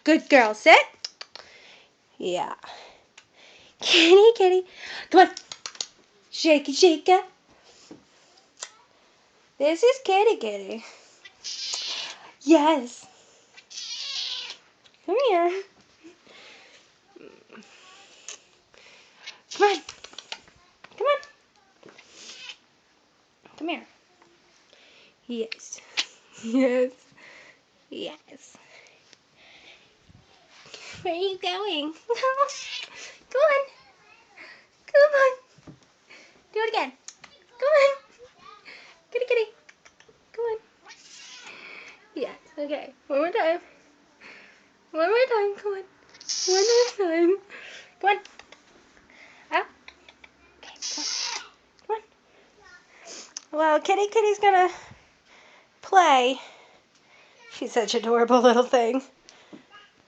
Good girl. Sit. Yeah. Kitty, kitty. Come on. Shake it, shake it. This is kitty, kitty. Yes. Come here. Come on. Come on. Come here. Yes. Yes. Yes. Where are you going? Come on. Come on. Do it again. Come on. Kitty, kitty. Come on. Yes. Okay. One more time. One more time. Come on. One more time. Come on. Up. Okay. Come on. Come on. Well, Kitty Kitty's gonna play. She's such an adorable little thing.